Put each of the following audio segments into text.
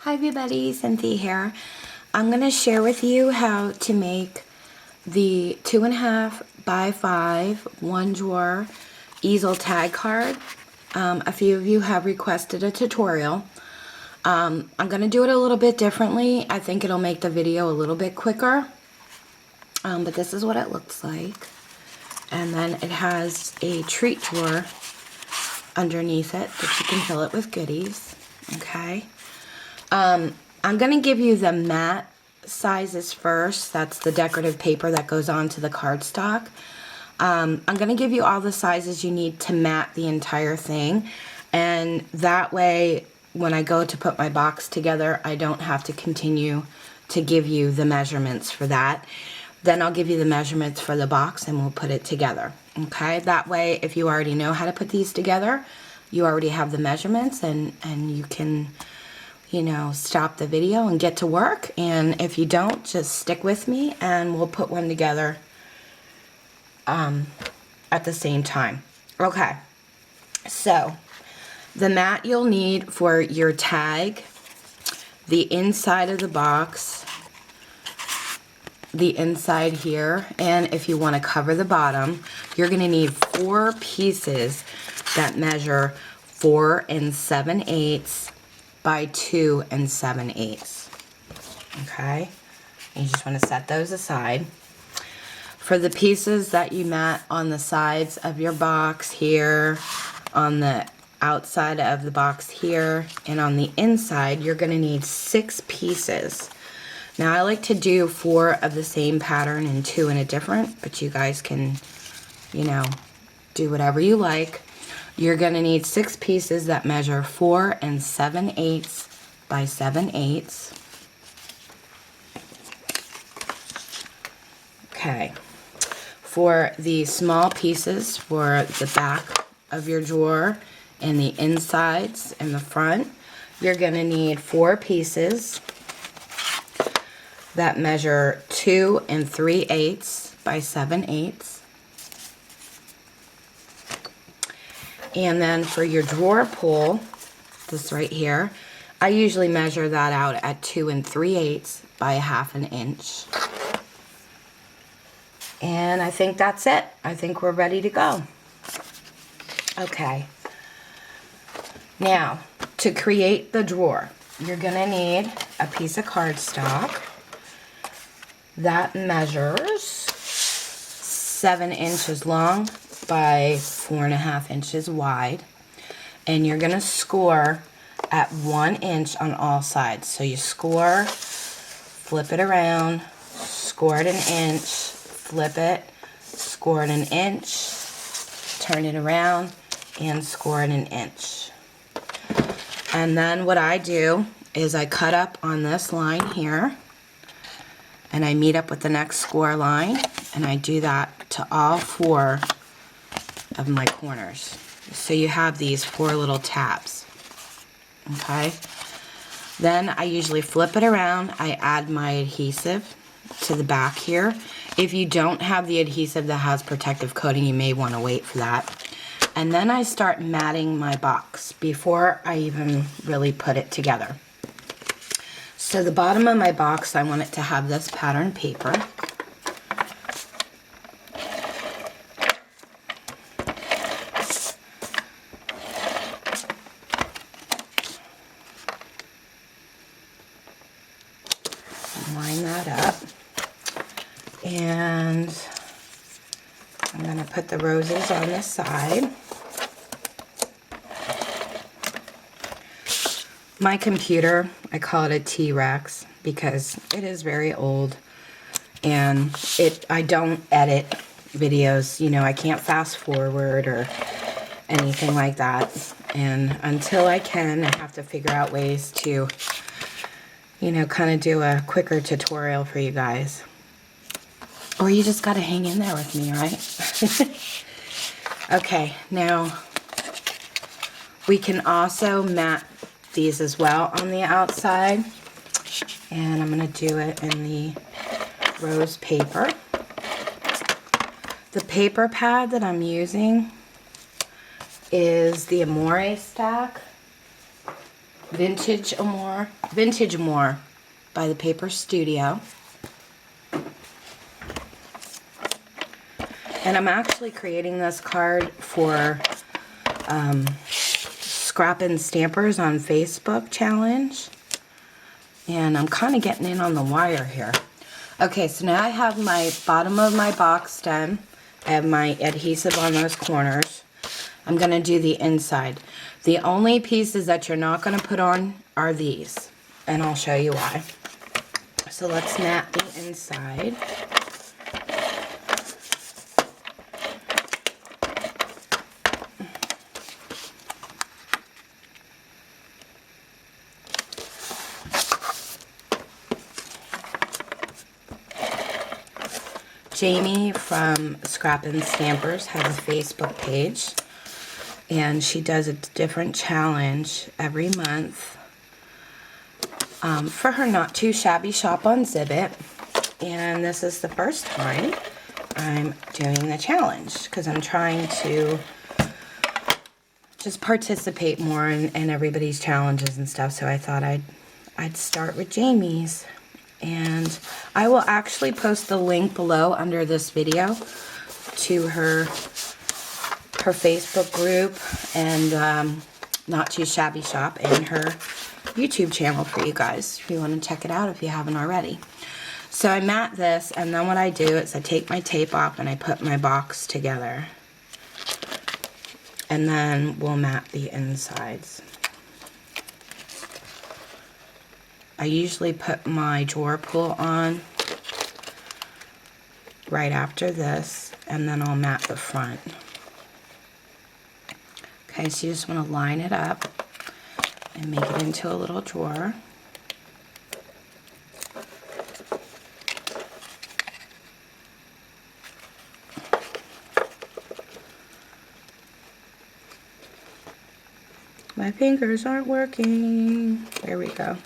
Hi everybody, Cynthia here. I'm going to share with you how to make the 2.5 by 5 one drawer easel tag card. A few of you have requested a tutorial. I'm going to do it a little bit differently. I think it'll make the video a little bit quicker. But this is what it looks like. And then it has a treat drawer underneath it that you can fill it with goodies. Okay. I'm going to give you the matte sizes first. That's the decorative paper that goes onto the cardstock. I'm going to give you all the sizes you need to mat the entire thing. And that way, when I go to put my box together, I don't have to continue to give you the measurements for that. Then I'll give you the measurements for the box and we'll put it together. Okay, that way if you already know how to put these together, you already have the measurements and you can, you know, stop the video and get to work. And if you don't, just stick with me and we'll put one together at the same time. Okay, so the mat you'll need for your tag, the inside of the box, the inside here, and if you want to cover the bottom, you're going to need 4 pieces that measure 4 7/8 by 2 7/8. Okay, you just want to set those aside. For the pieces that you mat on the sides of your box here, on the outside of the box here, and on the inside, you're going to need 6 pieces. Now I like to do 4 of the same pattern and 2 in a different, but you guys can, you know, do whatever you like. You're going to need 6 pieces that measure 4 7/8 by 7/8. Okay. For the small pieces for the back of your drawer and the insides and the front, you're going to need 4 pieces that measure 2 3/8 by 7/8. And then for your drawer pull, this right here, I usually measure that out at 2 3/8 by 1/2 inch. And I think that's it. I think we're ready to go. Okay. Now, to create the drawer, you're going to need a piece of cardstock that measures 7 inches long by 4.5 inches wide, and you're going to score at 1 inch on all sides. So you score, flip it around, score it 1 inch, flip it, score it 1 inch, turn it around, and score it 1 inch. And then what I do is I cut up on this line here, and I meet up with the next score line, and I do that to all 4 of my corners. So you have these 4 little tabs. Okay? Then I usually flip it around. I add my adhesive to the back here. If you don't have the adhesive that has protective coating, you may want to wait for that. And then I start matting my box before I even really put it together. So the bottom of my box, I want it to have this pattern paper. Line that up. And I'm going to put the roses on this side. My computer, I call it a T-Rex because it is very old, and I don't edit videos, you know, I can't fast forward or anything like that, and until I can, I have to figure out ways to, you know, kind of do a quicker tutorial for you guys. Or you just got to hang in there with me, right? Okay, now we can also mat these as well on the outside, and I'm going to do it in the rose paper. The paper pad that I'm using is the Amore stack. Vintage More by the Paper Studio. And I'm actually creating this card for ScrappinStampers on Facebook challenge. And I'm kind of getting in on the wire here. Okay, so now I have my bottom of my box done. I have my adhesive on those corners. I'm going to do the inside. The only pieces that you're not going to put on are these. And I'll show you why. So let's mat the inside. Jamie from ScrappinStampers has a Facebook page, and she does a different challenge every month for her not too shabby shop on Zibbit. And this is the first time I'm doing the challenge because I'm trying to just participate more in everybody's challenges and stuff. So I thought I'd start with Jamie's. And I will actually post the link below under this video to her Facebook group and Not Too Shabby Shop and her YouTube channel for you guys if you want to check it out if you haven't already. So I mat this, and then what I do is I take my tape off and I put my box together. And then we'll mat the insides. I usually put my drawer pull on right after this, and then I'll mat the front. Okay, so you just want to line it up and make it into a little drawer. My fingers aren't working. There we go.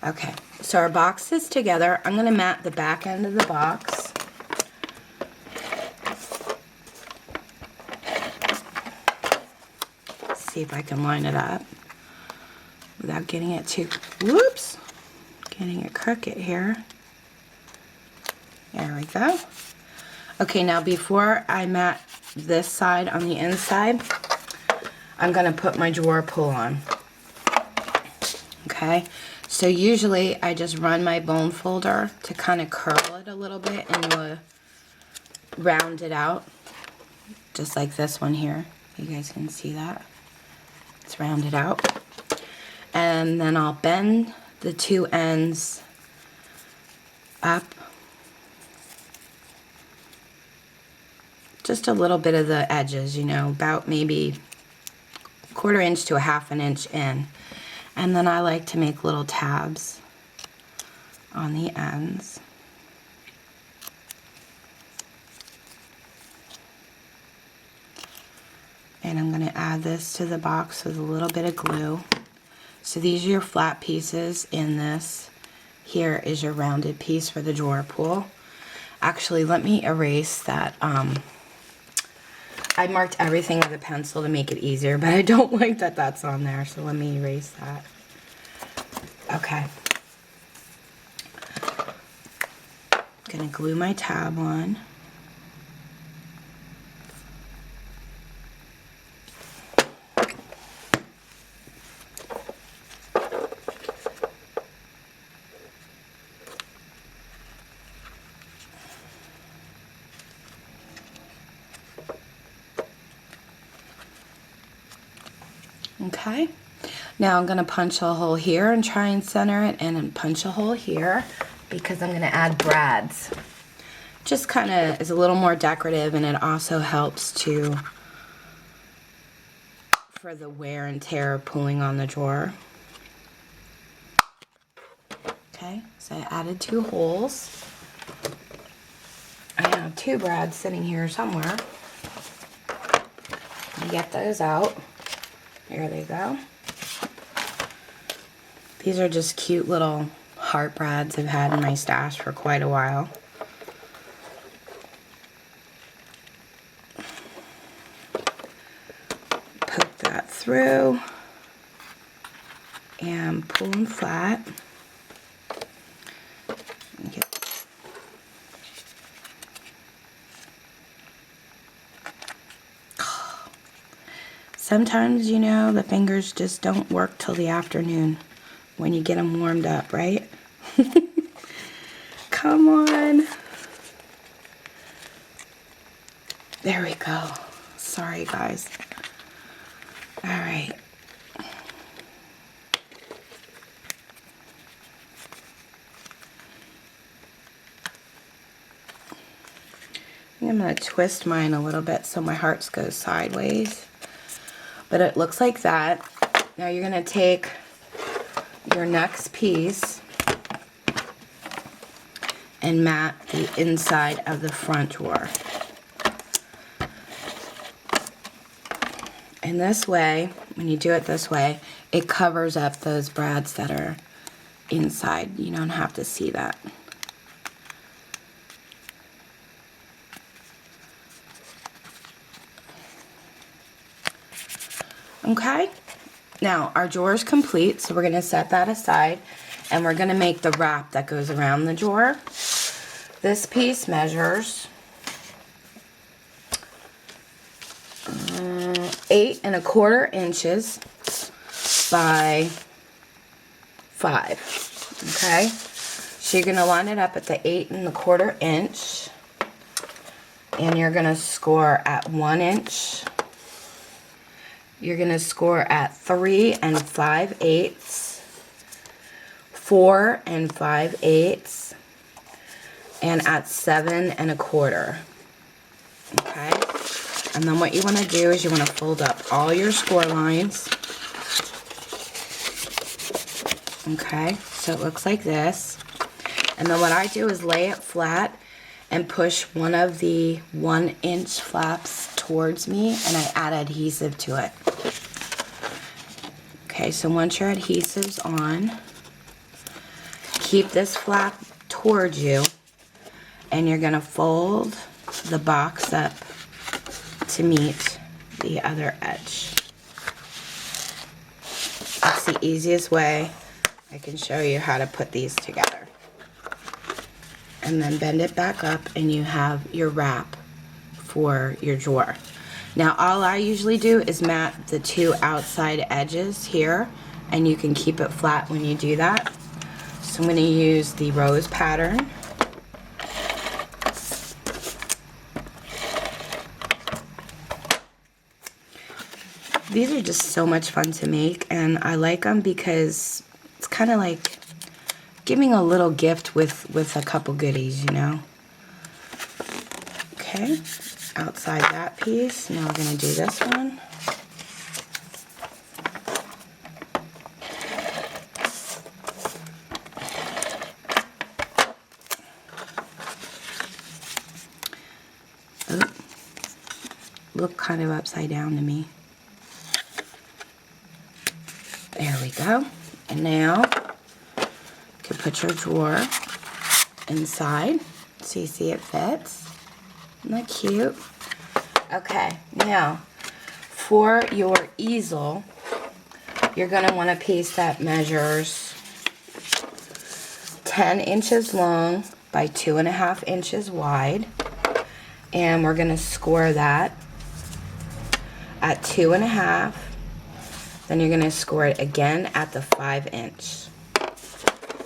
Okay, so our box is together. I'm going to mat the back end of the box. See if I can line it up without getting it too, whoops, getting it crooked here. There we go. Okay, now before I mat this side on the inside, I'm going to put my drawer pull on. Okay. So usually I just run my bone folder to kind of curl it a little bit and round it out. Just like this one here. You guys can see that. It's rounded out. And then I'll bend the two ends up. Just a little bit of the edges, you know, about maybe 1/4 inch to a 1/2 inch in. And then I like to make little tabs on the ends. And I'm going to add this to the box with a little bit of glue. So these are your flat pieces in this. Here is your rounded piece for the drawer pull. Actually, let me erase that. I marked everything with a pencil to make it easier, but I don't like that that's on there, so let me erase that. Okay. I'm going to glue my tab on. Okay, now I'm going to punch a hole here and try and center it, and then punch a hole here because I'm going to add brads. Just kind of is a little more decorative, and it also helps for the wear and tear of pulling on the drawer. Okay, so I added 2 holes. I have 2 brads sitting here somewhere. Get those out. There they go. These are just cute little heart brads I've had in my stash for quite a while. through and pull them flat. Sometimes, you know, the fingers just don't work till the afternoon when you get them warmed up, right? Come on. There we go. Sorry, guys. All right. I'm going to twist mine a little bit so my hearts go sideways. But it looks like that. Now you're going to take your next piece and mat the inside of the front drawer. And this way, when you do it this way, it covers up those brads that are inside. You don't have to see that. Okay, now our drawer is complete, so we're going to set that aside, and we're going to make the wrap that goes around the drawer. This piece measures 8 1/4 inches by 5. Okay, so you're going to line it up at the 8 1/4 inch, and you're going to score at 1 inch. You're going to score at 3 5/8, 4 5/8, and at 7 1/4. Okay? And then what you want to do is you want to fold up all your score lines. Okay? So it looks like this. And then what I do is lay it flat and push one of the 1 inch flaps towards me, and I add adhesive to it. Okay, so once your adhesive's on, keep this flap towards you, and you're going to fold the box up to meet the other edge. That's the easiest way I can show you how to put these together. And then bend it back up, and you have your wrap for your drawer. Now all I usually do is mat the 2 outside edges here, and you can keep it flat when you do that. So I'm going to use the rose pattern. These are just so much fun to make, and I like them because it's kind of like giving a little gift with a couple goodies, you know. Okay. Outside that piece. Now we're going to do this one. Oh, look kind of upside down to me. There we go. And now you can put your drawer inside so you see it fits. Isn't that cute? Okay, now for your easel, you're going to want a piece that measures 10 inches long by 2.5 inches wide, and we're going to score that at 2.5. Then you're going to score it again at the 5 inch.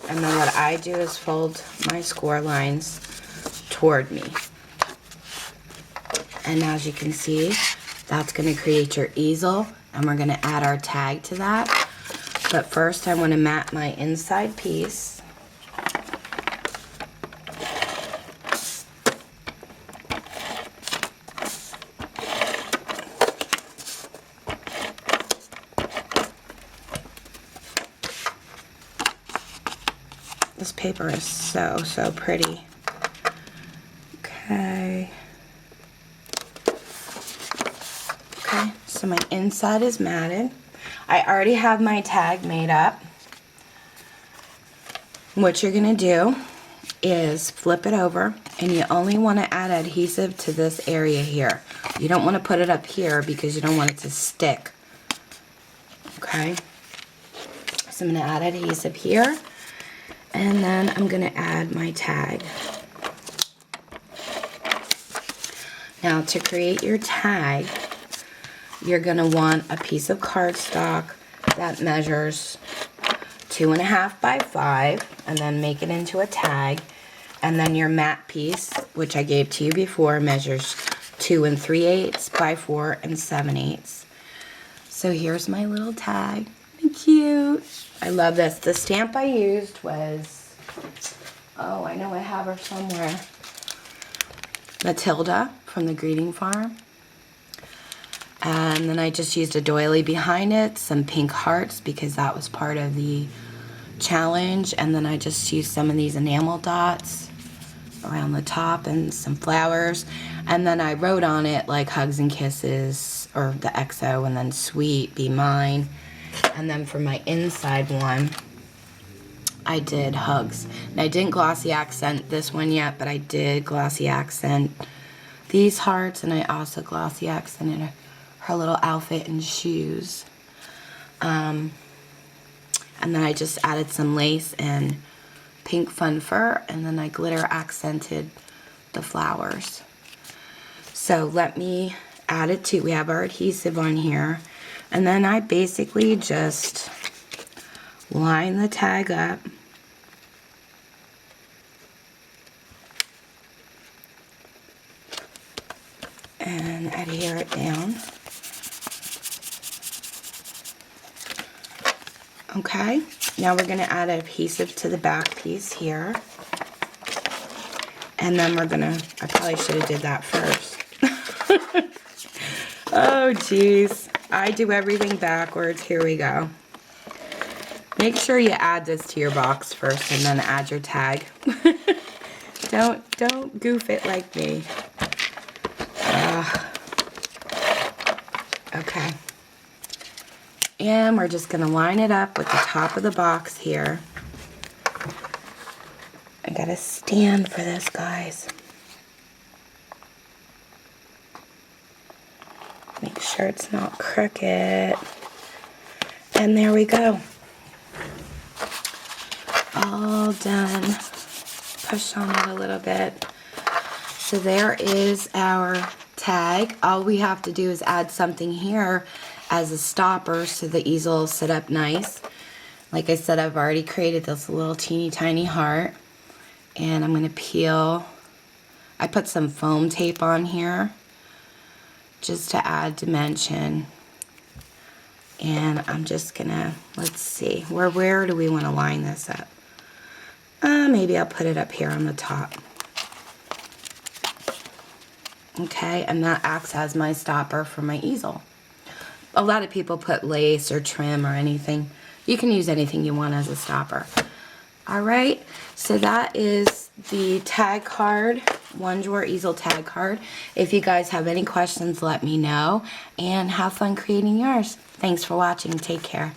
And then what I do is fold my score lines toward me. And as you can see, that's going to create your easel, and we're going to add our tag to that. But first I want to mat my inside piece. This paper is so pretty. Okay. Okay, so my inside is matted. I already have my tag made up. What you're going to do is flip it over, and you only want to add adhesive to this area here. You don't want to put it up here because you don't want it to stick Okay. So I'm going to add adhesive here. And then I'm going to add my tag. Now to create your tag, you're going to want a piece of cardstock that measures 2.5 by 5, and then make it into a tag. And then your matte piece, which I gave to you before, measures 2 3/8 by 4 7/8. So here's my little tag. Isn't it cute? I love this. The stamp I used was, oh, I know I have her somewhere. Matilda from the Greeting Farm. And then I just used a doily behind it, some pink hearts because that was part of the challenge. And then I just used some of these enamel dots around the top and some flowers. And then I wrote on it like hugs and kisses, or the XO, and then sweet, be mine. And then for my inside one, I did hugs. And I didn't glossy accent this one yet, but I did glossy accent these hearts, and I also glossy accented her little outfit and shoes. And then I just added some lace and pink fun fur, and then I glitter accented the flowers. So let me add it to, we have our adhesive on here, and then I basically just line the tag up. And adhere it down. Okay, now we're going to add adhesive to the back piece here. And then we're going to, I probably should have did that first. Oh, geez. I do everything backwards. Here we go. Make sure you add this to your box first and then add your tag. Don't goof it like me. Okay. And we're just going to line it up with the top of the box here. I got to stand for this, guys. Make sure it's not crooked. And there we go. All done. Push on it a little bit. So there is our tag. All we have to do is add something here as a stopper so the easel will sit up nice. Like I said, I've already created this little teeny tiny heart, and I'm going to peel. I put some foam tape on here just to add dimension, and I'm just gonna, let's see, where do we want to line this up? Maybe I'll put it up here on the top. Okay, and that acts as my stopper for my easel. A lot of people put lace or trim or anything. You can use anything you want as a stopper. Alright, so that is the tag card, one drawer easel tag card. If you guys have any questions, let me know, and have fun creating yours. Thanks for watching. Take care.